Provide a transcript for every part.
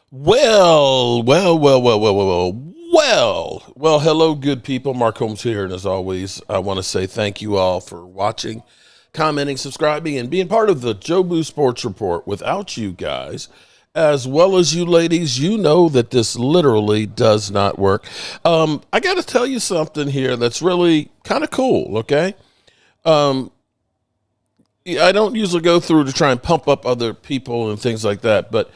Well, hello, good people. Mark Holmes here, and as always, I want to say thank you all for watching, commenting, subscribing, and being part of the Joe Boo Sports Report. Without you guys, as well as you ladies, you know that this literally does not work. I got to tell you something here that's really kind of cool, okay? I don't usually go through to try and pump up other people and things like that, but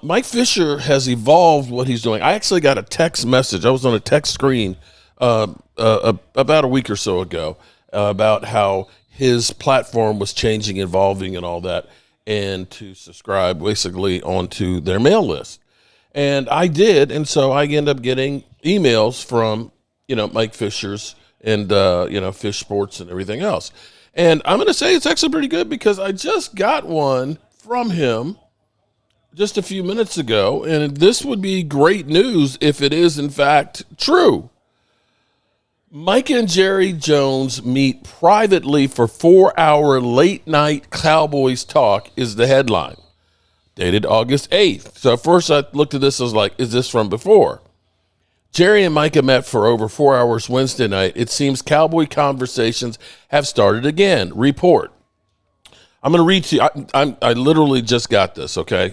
Mike Fisher has evolved what he's doing. I actually got a text message. I was on a text screen about a week or so ago about how his platform was changing, evolving, and all that, and to subscribe basically onto their mail list. And I did, and so I ended up getting emails from, Mike Fisher's and, Fish Sports and everything else. And I'm going to say it's actually pretty good because I just got one from him just a few minutes ago, and this would be great news if it is, in fact, true. Mike and Jerry Jones meet privately for 4-hour late-night Cowboys talk is the headline, dated August 8th. So at first I looked at this, I was like, is this from before? Jerry and Micah met for over 4 hours Wednesday night. It seems Cowboy conversations have started again. Report. I'm going to read to you. I literally just got this, okay?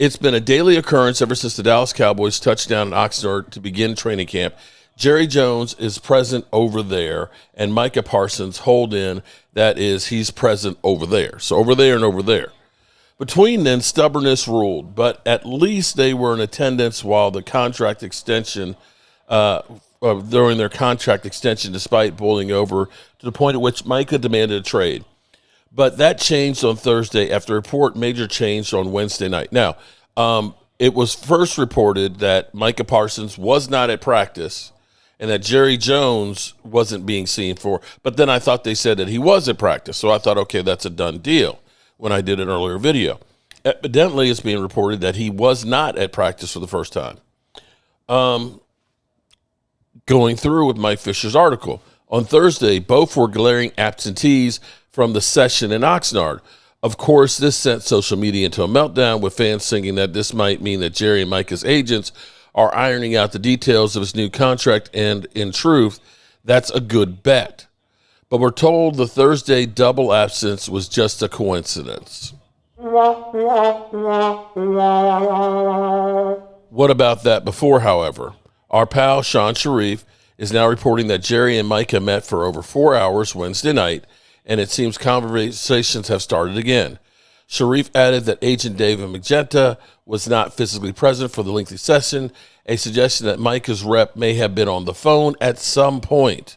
It's been a daily occurrence ever since the Dallas Cowboys touched down in Oxnard to begin training camp. Jerry Jones is present over there, and Micah Parsons hold in, that is, he's present over there. So over there and over there. Between then, stubbornness ruled, but at least they were in attendance while the contract extension, during their contract extension, despite boiling over to the point at which Micah demanded a trade. But that changed on Thursday after a report major changed on Wednesday night. Now, it was first reported that Micah Parsons was not at practice and that Jerry Jones wasn't being seen for. But then I thought they said that he was at practice. So I thought, okay, that's a done deal when I did an earlier video. Evidently, it's being reported that he was not at practice for the first time. Going through with Mike Fisher's article. On Thursday, both were glaring absentees from the session in Oxnard. Of course, this sent social media into a meltdown, with fans thinking that this might mean that Jerry and Micah's agents are ironing out the details of his new contract, and in truth, that's a good bet. But we're told the Thursday double absence was just a coincidence. What about that before, however? Our pal Sean Sharif is now reporting that Jerry and Micah met for over 4 hours Wednesday night, and it seems conversations have started again. Sharif added that agent David Magenta was not physically present for the lengthy session, a suggestion that Micah's rep may have been on the phone at some point.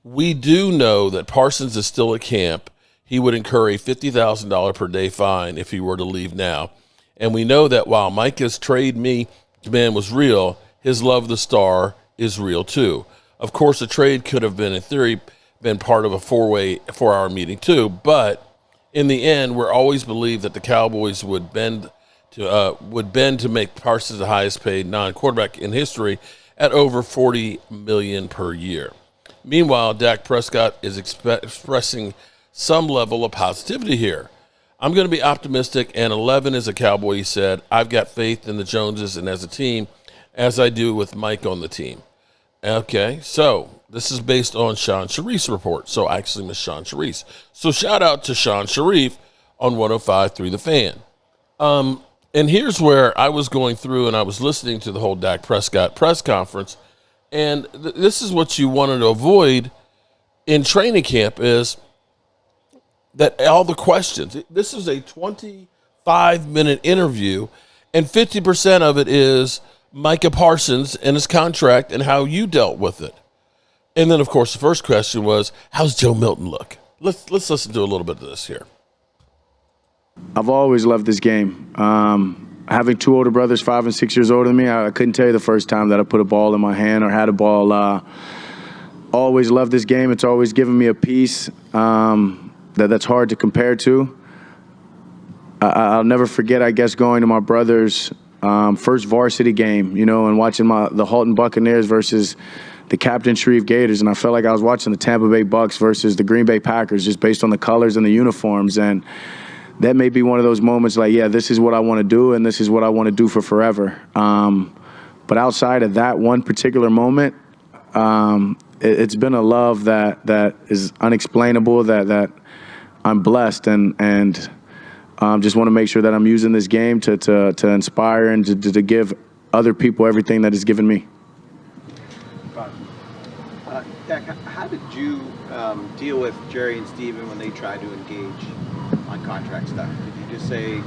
We do know that Parsons is still at camp. He would incur a $50,000 per day fine if he were to leave now. And we know that while Micah's trade me demand was real, his love of the star is real too. Of course, a trade could have been, in theory, been part of a 4-hour meeting too, but in the end, we're always believed that the Cowboys would bend to make Parsons the highest paid non-quarterback in history at over $40 million per year. Meanwhile, Dak Prescott is expressing some level of positivity here. I'm going to be optimistic, and 11 is a Cowboy, he said. I've got faith in the Joneses and as a team, as I do with Mike on the team. Okay, so this is based on Sean Sharif's report. So I actually missed Sean Sharif. So shout out to Sean Sharif on 105.3 The Fan. And here's where I was going through and I was listening to the whole Dak Prescott press conference. And this is what you wanted to avoid in training camp is that all the questions. This is a 25-minute interview, and 50% of it is Micah Parsons and his contract and how you dealt with it. And then, of course, the first question was, how's Joe Milton look? Let's listen to a little bit of this here. I've always loved this game. Having two older brothers, 5 and 6 years older than me, I couldn't tell you the first time that I put a ball in my hand or had a ball. Always loved this game. It's always given me a piece that's hard to compare to. I'll never forget, I guess, going to my brother's first varsity game, and watching the Halton Buccaneers versus the Captain Shreve Gators, and I felt like I was watching the Tampa Bay Bucks versus the Green Bay Packers just based on the colors and the uniforms. And that may be one of those moments like, yeah, this is what I want to do, and this is what I want to do for forever. But outside of that one particular moment, it's been a love that is unexplainable, that I'm blessed, and just want to make sure that I'm using this game to inspire and to give other people everything that is given me. Dak, how did you deal with Jerry and Steven when they tried to engage on contract stuff? Did you just say,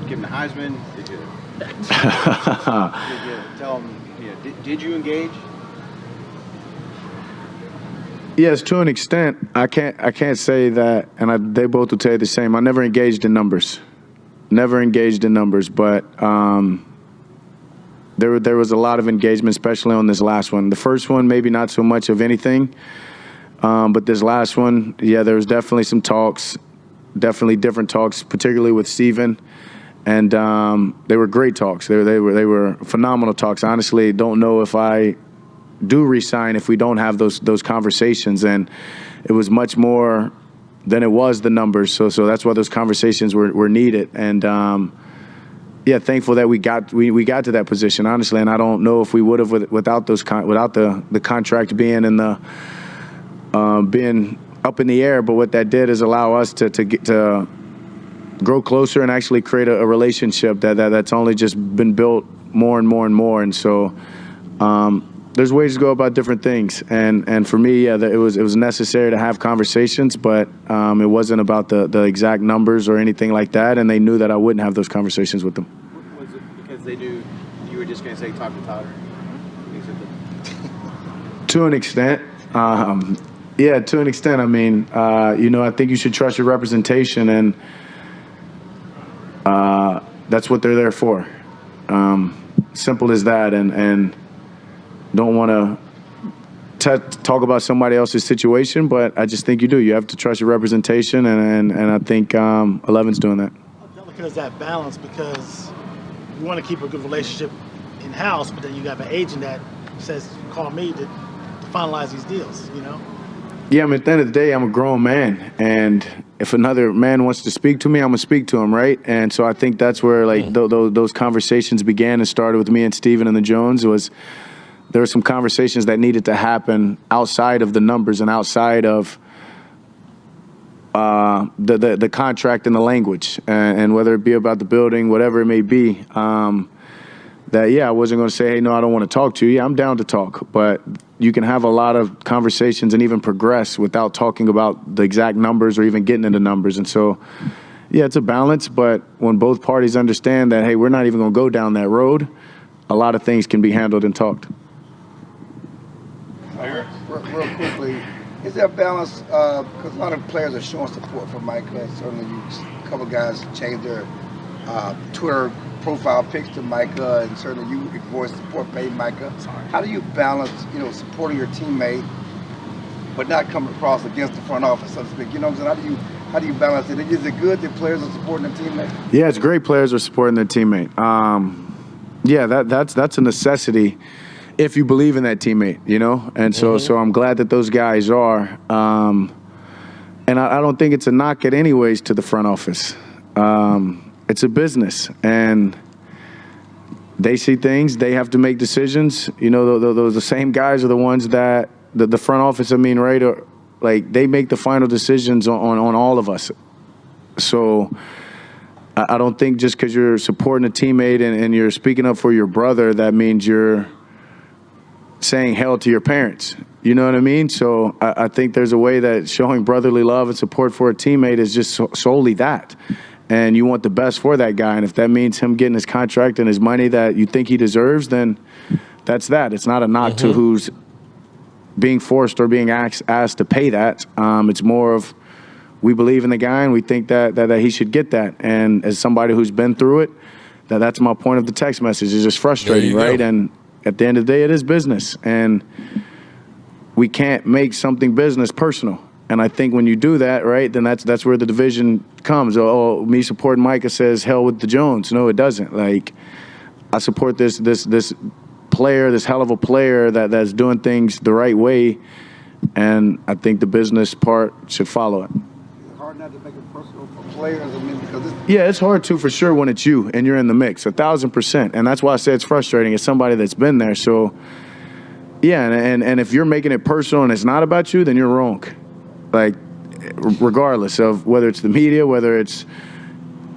give him the Heisman? Did you tell them, did you engage? Yes, to an extent. I can't say that, and they both will tell you the same. I never engaged in numbers. But there was a lot of engagement, especially on this last one. The first one, maybe not so much of anything, but this last one, yeah, there was definitely some talks, definitely different talks, particularly with Steven. And they were great talks. They were phenomenal talks. Honestly, don't know if I do resign if we don't have those conversations. And it was much more than it was the numbers. So that's why those conversations were needed. And yeah, thankful that we got to that position, honestly. And I don't know if we would have without the contract being in the being up in the air. But what that did is allow us to grow closer and actually create a relationship that's only just been built more and more and more. And so there's ways to go about different things. And for me, yeah, it was necessary to have conversations, but it wasn't about the exact numbers or anything like that. And they knew that I wouldn't have those conversations with them. Was it because they knew you were just going to say talk to Tyler? To an extent. Yeah, to an extent. I mean, I think you should trust your representation, and that's what they're there for. Simple as that. And don't want to talk about somebody else's situation, but I just think you do. You have to trust your representation, and I think 11's doing that. I'm looking at that balance because you want to keep a good relationship in-house, but then you got an agent that says, call me to finalize these deals, Yeah, I mean, at the end of the day, I'm a grown man, and if another man wants to speak to me, I'm going to speak to him, right? And so I think that's where, those conversations began and started with me and Steven and the Jones. There were some conversations that needed to happen outside of the numbers and outside of the contract and the language, and whether it be about the building, whatever it may be. I wasn't going to say, hey, no, I don't want to talk to you. Yeah, I'm down to talk, but you can have a lot of conversations and even progress without talking about the exact numbers or even getting into numbers. And so, yeah, it's a balance, but when both parties understand that, hey, we're not even going to go down that road, a lot of things can be handled and talked. Real quickly, is there a balance? Because a lot of players are showing support for Micah. Certainly, a couple guys changed their Twitter profile pics to Micah, and certainly you voiced support for Micah. How do you balance, supporting your teammate, but not coming across against the front office, so to speak? You know what I'm saying? How do you balance it? Is it good that players are supporting their teammate? Yeah, it's great. Players are supporting their teammate. That's a necessity if you believe in that teammate, And so I'm glad that those guys are. And I don't think it's a knock at anyways to the front office. It's a business, and they see things. They have to make decisions. The same guys are the ones that the front office, right, are, they make the final decisions on all of us. So I don't think just because you're supporting a teammate and you're speaking up for your brother, that means you're saying hell to your parents. You know what I mean? So I think there's a way that showing brotherly love and support for a teammate is just solely that. And you want the best for that guy. And if that means him getting his contract and his money that you think he deserves, then that's that. It's not a knock to who's being forced or being asked to pay that. It's more of we believe in the guy and we think that he should get that. And as somebody who's been through it, that's my point of the text message. It's just frustrating, right? Go. And at the end of the day, it is business. And we can't make something business personal. And I think when you do that, right, then that's where the division comes. Oh, me supporting Micah says hell with the Jones. No, it doesn't. I support this player, this hell of a player that's doing things the right way, and I think the business part should follow it. hard not to make it personal for players? I mean, because Yeah, it's hard to for sure when it's you and you're in the mix, 1,000%. And that's why I say it's frustrating as somebody that's been there. So, yeah, and if you're making it personal and it's not about you, then you're wrong. Like, regardless of whether it's the media, whether it's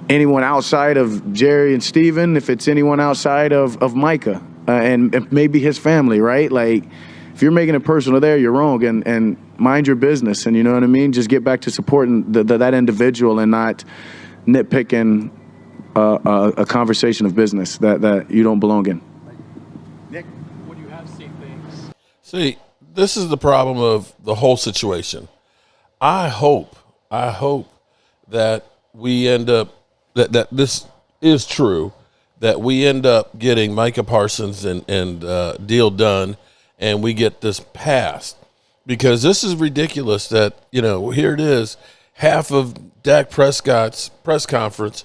anyone outside of Jerry and Steven, if it's anyone outside of Micah and maybe his family, right? Like, if you're making it personal there, you're wrong. And mind your business. And you know what I mean? Just get back to supporting that individual and not nitpicking a conversation of business that you don't belong in. Nick, when you have seen things. See, this is the problem of the whole situation. I hope that we end up, that this is true, that we end up getting Micah Parsons and deal done, and we get this passed. Because this is ridiculous that, here it is, half of Dak Prescott's press conference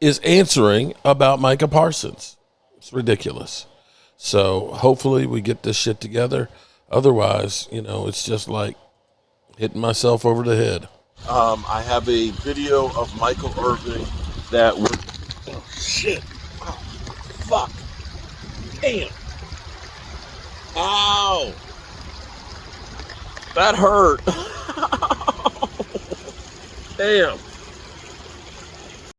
is answering about Micah Parsons. It's ridiculous. So hopefully we get this shit together. Otherwise, it's just like hitting myself over the head. I have a video of Michael Irvin that was... Oh, shit. Oh, fuck. Damn. Ow. That hurt. Damn.